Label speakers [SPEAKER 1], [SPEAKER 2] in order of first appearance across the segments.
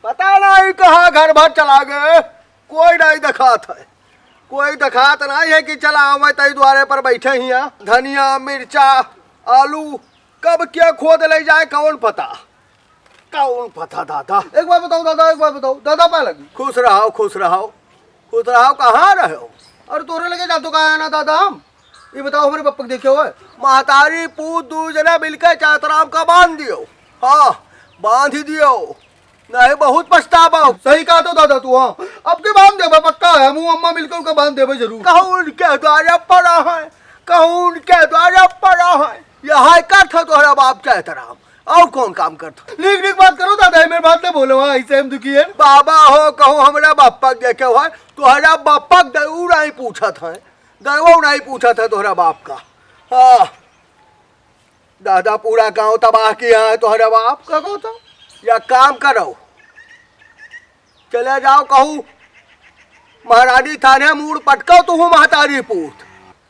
[SPEAKER 1] पता नहीं कहाँ घर भर चला गए, कोई नहीं दिखात है, कोई दिखात नहीं है कि चला मैं तई द्वारे पर बैठे ही हैं। धनिया मिर्चा आलू कब क्या खोद ले जाए कौन पता दादा। एक बार बताओ दादा, एक बार बताओ दादा पा लगी। खुश रहो खुश रहो खुश रहो, कहाँ रहे हो? अरे तोरे लगे जातो कहाँ है ना दादा हम? ये बताओ हमारे पप्पा देखे हुए महतारी पूत दू जना मिलकर चातराम का बांध दियो। हाँ बांध ही दियो, नहीं बहुत पछतावा। सही कहा तो दादा तू। हाँ अब के बांध दे पक्का है, मुँह अम्मा मिलकर उनका बांध दे जरूर। कहूँ उनके द्वारा पड़ा है, कहूँ उनके द्वारा पड़ा है, यह कर था तुम्हारा बाप चातराम, और कौन काम करता? लीक लीक बात करो दादा, मेरे बात नहीं बोलो। हाँ ऐसे हम दुखी है बाबा हो, कहूँ हमारा बापा देखे हुआ तुम्हारा बापा दऊ नहीं पूछा था, दऊ नहीं पूछा था तुम्हारा बाप का। हाँ दादा पूरा गांव तबाह किया है तुम्हारा बाप का को तो। या काम करो चले जाओ, कहूँ महारानी थाने मूड पटको तू महतारी पूत,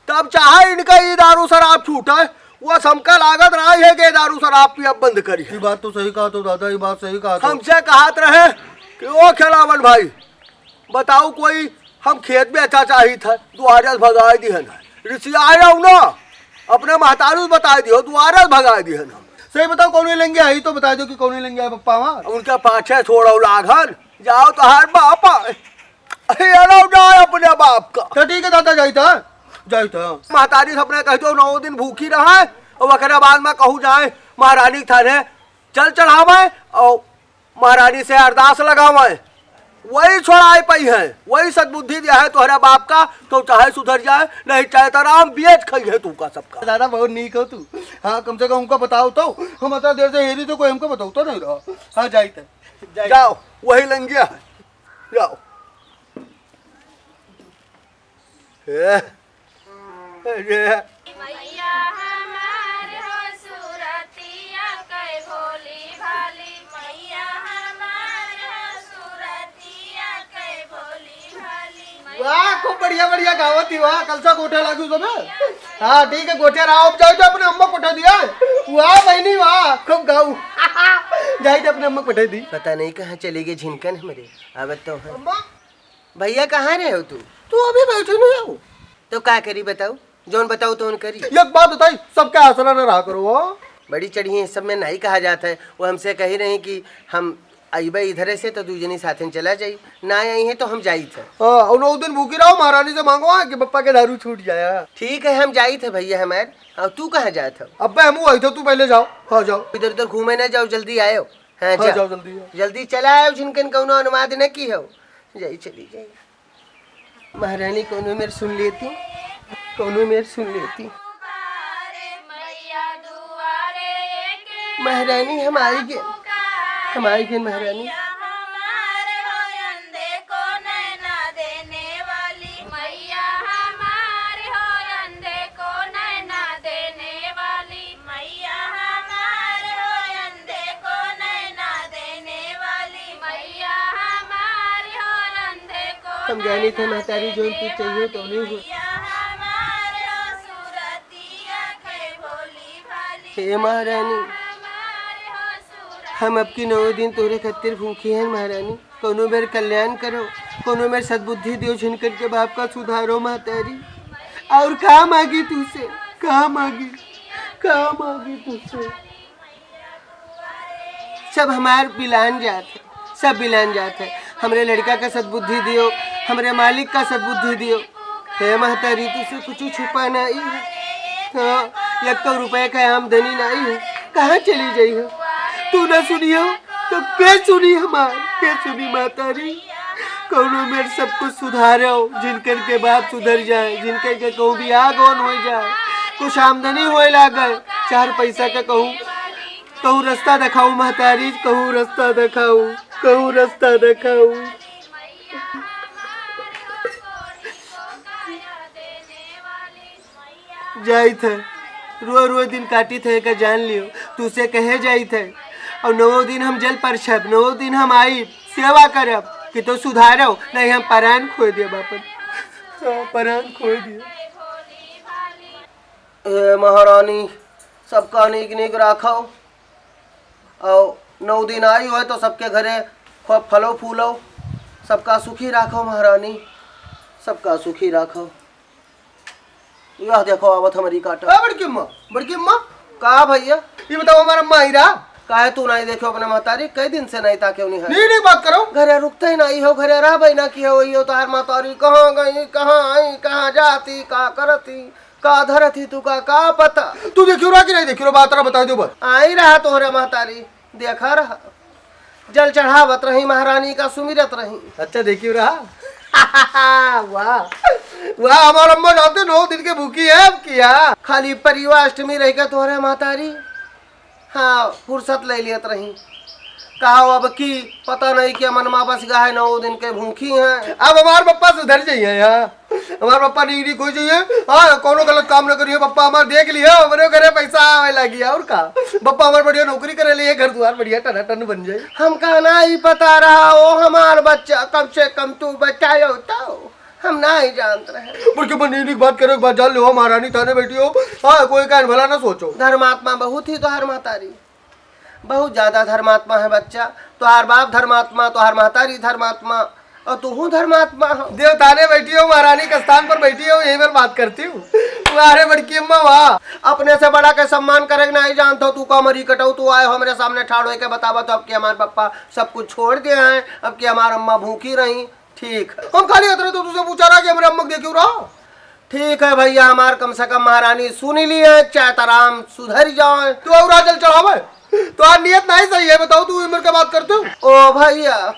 [SPEAKER 1] तब चाहे इनका ये दारू शराब छूटा, वो समका लागत रहा है कि दारू शराब पी अब बंद करी। ये बात तो सही कहा तो दादा, ये बात सही कहा। हमसे कहत रहे कि ओ खिलावन भाई बताओ कोई हम खेत में अच्छा चाहिए था, दुआरस भगा दिहन ऋषि आया ना, अपने महतारू बता दियो दुआरस भगा दिहन। हम सही बताओ कौन लेंगे आई तो बता दो कि कौन लेंगे पप्पा। वहाँ उनके पाछे छोड़ो लाघन, जाओ तो हर बाप जाए अपने बाप का। तो ठीक है दादा जाइता महतारी अपने कह दो 9 दिन भूखी रहा है, और वकरा बाद में कहूँ जाए महारानी थाने चल चढ़ावे और महारानी से अरदास लगावे, वही छोड़ाए पाई है, वही सद्बुद्धि दिया है तुम्हारा बाप का, तो चाहे सुधर जाए नहीं चाहे तराम बेच खाई है तू का सबका। दादा बहुत नीक हो तू। हाँ कम से कम हमको बताओ तो, हम इतना देर से हेरी तो कोई हमको बताओ तो नहीं रहा। हाँ जाइए जाओ वही लंगिया है, जाओ।
[SPEAKER 2] मैया हमार हो सुरतिया कै भोली भाली, मैया हमार हो सुरतिया कै भोली भाली।
[SPEAKER 1] वाह खूब बढ़िया बढ़िया गावत थी। वाह कल सा गोठा लागू सब। हाँ ठीक है गोठे रहा अब जाओ, अपने अम्मा पठा दिया। वाह बहनी वाह खूब गाऊ। जाइए अपने अम्मा पठा दी।
[SPEAKER 3] पता नहीं कहाँ चली गई झिनकन हमारे। अब तो है
[SPEAKER 1] अम्मा
[SPEAKER 3] भैया कहाँ रहे हो तू?
[SPEAKER 1] तू अभी बैठे नहीं हो
[SPEAKER 3] तो क्या करी बताओ, जोन बताओ तो करी।
[SPEAKER 1] एक बात बताई सबका आसरा न रहा करो। वो
[SPEAKER 3] बड़ी चढ़ी है सब में नहीं कहा जाता है, वो हमसे कही रही कि हम अबे इधर से तो दूजनी साथ चला जाई, ना आई है तो हम जाई थे।
[SPEAKER 1] हाँ 9 दिन भूखी रहो, महारानी से मांगो कि पप्पा के दारू छूट जाए।
[SPEAKER 3] ठीक है हम जाई थे भैया हमारे। और तू कहाँ जाए था?
[SPEAKER 1] अब हम आई थे, तू पहले जाओ। हाँ जाओ
[SPEAKER 3] इधर उधर घूमे ना जाओ, जल्दी आयो। हाँ
[SPEAKER 1] हाँ,
[SPEAKER 3] जाओ
[SPEAKER 1] जाओ जल्दी
[SPEAKER 3] जल्दी चला आयो, जिनकन कौनो अनुवाद न की हो जाई चली जाई। महारानी कौनो मेरे सुन लेती, कौनो मेरे सुन लेती।
[SPEAKER 2] मैया दुआरे के
[SPEAKER 3] महारानी हमारी के महारानी
[SPEAKER 2] हमार हो अंधे को नैना देने वाली, मैया हमार हो अंधे को नैना देने वाली, मैया हमार हो अंधे को नैना देने वाली, मैया हमार हो अंधे को।
[SPEAKER 3] हम जाने थे महतारी जो कुछ चाहिए तो नहीं हो।
[SPEAKER 2] मैया हमार हो सुरतिया कै भोली भाली,
[SPEAKER 3] हे महारानी हम अब की 9 दिन तोरे खातिर भूखी हैं महारानी, कोनो मेरे कल्याण करो, कोनो मेरे सद्बुद्धि दियो, झिनकर के बाप का सुधारो महतारी। और कहाँ मांगी तुझसे, कहाँ मांगी तुझसे? सब हमार बिलान जात है, सब बिलान जात है। हमरे लड़का का सद्बुद्धि दियो, हमरे मालिक का सद्बुद्धि दियो। हे महतारी तुझसे कुछ छुपा नहीं है। हाँ 1 रुपये का आमदनी नहीं है, कहाँ चली जाई है? तू न सुनी हो तो क्या सुनी हमार, क्या सुनी महतारी? कौनो मेरे सब कुछ सुधारो, जिनकर के बाप सुधर जाए, जिनकर के कहूँ भी आग ऑन हो जाए, कुछ आमदनी होए लागे, 4 पैसा का कहूँ रास्ता दिखाऊ महतारी, कहूँ रास्ता दिखाऊ। जाई थे रो दिन काटी थे का जान लियो, तुझसे कहे जाई थे। और 9 दिन हम जल पर छब, 9 दिन हम आई सेवा करब कि तो सुधारो, नहीं हम परान खो दिए बापन, परान खो दिए। महारानी सबका निक निक रखो, और 9 दिन आई हो तो सबके घरे खूब फलो फूलो, सबका सुखी राखो महारानी, सबका सुखी राखो। यह देखो आवत हमारी काटा।
[SPEAKER 1] बड़की अम्मा, बड़की अम्मा,
[SPEAKER 3] का भैया
[SPEAKER 1] ये बताओ हमारा अम्मा ही रहा?
[SPEAKER 3] काहे तू नहीं देखो अपने महतारी? कई दिन से नहीं था, क्यों नहीं है?
[SPEAKER 1] नहीं बात करो।
[SPEAKER 3] घरे रुकते ही नहीं हो, घरे रह ना की हो, यो तार महतारी कहाँ गई, कहाँ आई, कहाँ जाती, का करती, का धरती, तू का पता।
[SPEAKER 1] तू देखियो रहा कि नहीं देखियो रहा? बात रहा बता दो बस।
[SPEAKER 3] आई रहा तोहरे महतारी, देखा रहा, जल चढ़ावत रही, महारानी का सुमिरत रही।
[SPEAKER 1] अच्छा देखियो रहा। वाह वाह, हमारा अम्मा जानते 9 दिन के भूखी है अब किया।
[SPEAKER 3] खाली परिवार अष्टमी रह के तोहरे महतारी हाँ फुर्सत ले लियत रही। कहा अब की पता नहीं कि मनमा बस गाय 9 दिन के भूखी हैं।
[SPEAKER 1] अब हमारे पप्पा सुधर जाइए यार, हमारे पप्पा नहीं कोई चाहिए। हाँ कोनो गलत काम न करिए, पप्पा हमारे देख लिया, हमारे घरे पैसा आवे लगी और का पप्पा हमारे बढ़िया नौकरी करे लिए, घर द्वार बढ़िया टन बन जाए।
[SPEAKER 3] हम कहना ही पता रहा ओ हमार बच्चा, कम से कम तू बचायो तो हम ना ही जानत रहे।
[SPEAKER 1] बोल के नहीं बात करो, बात जान लो महारानी थाने बैठी हो। हाँ कोई का भला ना सोचो।
[SPEAKER 3] धर्मात्मा बहुत ही तोहार महतारी, बहुत ज्यादा धर्मात्मा है बच्चा। तोहार बाप धर्मात्मा, तोहार महतारी धर्मात्मा, और तू धर्मात्मा हो।
[SPEAKER 1] देव थाने बैठी हो, महारानी के स्थान पर बैठी हो, यही पर बात करती हूँ। अरे बड़की अम्मा वाह,
[SPEAKER 3] अपने से बड़ा के सम्मान करे नहीं जानता तू का मरी कटाऊ। तू आए हो मेरे सामने ठाड़ हो के बतावा तो अब कि हमारे पापा सब कुछ छोड़ दिए हैं, अब कि हमारी अम्मा भूखी रही। ठीक है,
[SPEAKER 1] हम खाली उतरे तो तुझसे पूछा रहा कि हमारे अम्मा देख क्यों रहा।
[SPEAKER 3] ठीक है भैया, हमार कम से कम महारानी सुन ली है, चाहताराम सुधर जाए।
[SPEAKER 1] तू और जल चढ़ावे तो आज नियत नहीं सही है, बताओ तू उम्र के बात करते हो।
[SPEAKER 3] ओ भैया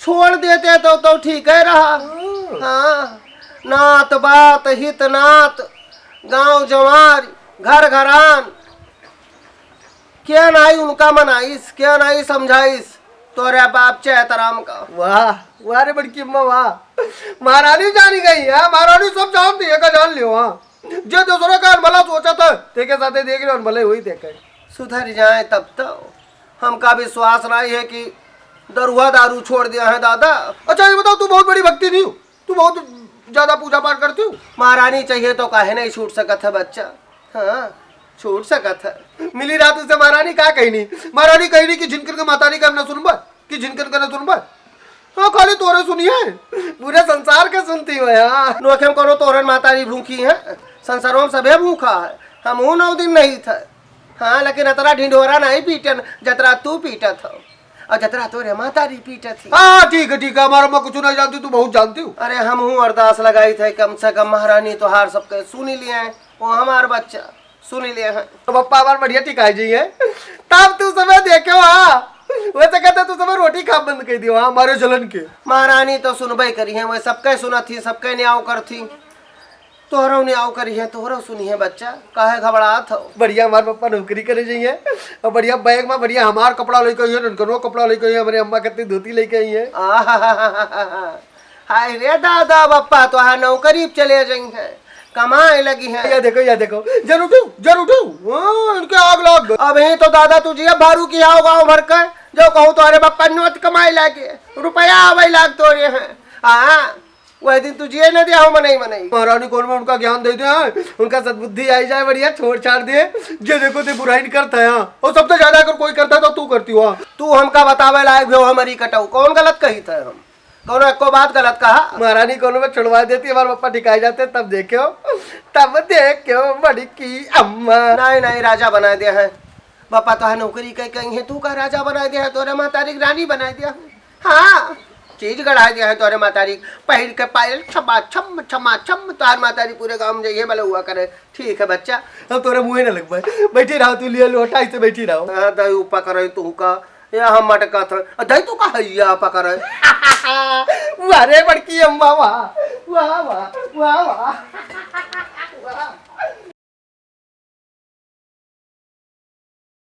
[SPEAKER 3] छोड़ देते तो ठीक है रहा। हाँ नात बात हित नात, गांव जवार, घर घरान, क्या नहीं उनका मनाइस, क्या नहीं समझाइस तोरे बाप चैतराम का।
[SPEAKER 1] वाह वाह रे बड़की अम्मा वाह, महारानी जानी गई है, महारानी सब जानती है का जान लियो। हाँ जो दूसरे का भला सोचा था तेरे साथे देख लो भले हुई देखे।
[SPEAKER 3] सुधर जाए तब तो हमका विश्वास नहीं है कि दरुआ दारू छोड़ दिया है दादा।
[SPEAKER 1] अच्छा ये बताओ, तू बहुत बड़ी भक्ति नहीं हो, तू बहुत ज्यादा पूजा पाठ करती हूँ।
[SPEAKER 3] महारानी चाहिए तो काहे नहीं छूट सकत है बच्चा। हाँ छूट सकत है।
[SPEAKER 1] मिली रात से महारानी का कही नहीं, महारानी कही नहीं कि झिनकर के मातारी का न सुनबा, कि झिनकर का न सुनबा। हाँ खाली तोरे सुनिए, पूरे संसार के सुनती हो यार।
[SPEAKER 3] नोखेम करो तोरन मातारी भूखी है, संसारों में सबे भूखा है, हम 9 दिन नहीं थे। हाँ लेकिन अतरा ढिंढोरा नहीं पीटन जतरा तू पीटत हो, और जतरा तोरे मातारी पीटत थी।
[SPEAKER 1] हाँ ठीक है हमारा मैं कुछ नहीं जानती, तू बहुत जानती हूँ।
[SPEAKER 3] अरे हम हूँ अरदास लगाई थे कम से कम महारानी तो हार सबके सुन लिए हैं, वो हमार बच्चा सुन लिए हैं।
[SPEAKER 1] तो पप्पा हमारे बढ़िया टिकाई जी है, तब तू समय देखे हाँ वैसे कहते तू समय रोटी खा बंद कर दियो हमारे जलन के।
[SPEAKER 3] महारानी तो सुनबे करी है, वह सबके सुना थी, सबके न्याव कर थी, तोहरो न्याव करी है, तोहरो सुनी है बच्चा, काहे घबरात हो।
[SPEAKER 1] बढ़िया हमारे पप्पा नौकरी करे जाइए, और बढ़िया बैग में बढ़िया हमार कपड़ा लेके आई है, ननकनो कपड़ा लेके आई है, हमारे अम्मा कितनी धोती लेके आई है।
[SPEAKER 3] हाय रे दादा बप्पा तो हाँ नौकरी चले जाई है, कमाए लगी है।
[SPEAKER 1] या देखो जरूर उठू इनके आग लग।
[SPEAKER 3] अभी तो दादा तुझे भारू किया होगा गाँव भर का, जो कहूँ तो अरे बप्पा नोट कमाए लागे, रुपया आवे लाग तोरे हैं। हाँ वह दिन तुझे न दिया हो मनाई
[SPEAKER 1] महारानी कौन में उनका ज्ञान दे दे, उनका सद्बुद्धि आई जाए, बढ़िया छोड़ छाड़ दे, जो देखो ते बुराई नहीं करता है। और सबसे ज्यादा अगर कोई करता है तो तू करती हो।
[SPEAKER 3] तू हमका बतावे लायक भी हो हमारी कटाऊ, कौन गलत कही था हम, कौन एको बात गलत कहा।
[SPEAKER 1] महारानी कौन में छुड़वा देती, हमारे पापा टिकाए जाते तब देखो बड़ी की अम्मा।
[SPEAKER 3] नहीं राजा बना दिया है पापा, तो है नौकरी कहीं है, तू का राजा बना दिया है, तोरे मातारी रानी बना दिया है। हाँ चीज गढ़ा दिया है तोरे मातारी, पहिर के पायल छमा छम तोहर मातारी पूरे गाँव में जाइए भले हुआ करे। ठीक है बच्चा,
[SPEAKER 1] अब तोरे मुँह न लग पाए, बैठी रहो तू लिए लोटा इसे बैठी रहो।
[SPEAKER 3] दही उपा करे तू का या हम मटका था दही तू का हैया पका रहे।
[SPEAKER 1] अरे बड़की अम्मा वाह वाह वाह वाह वाह।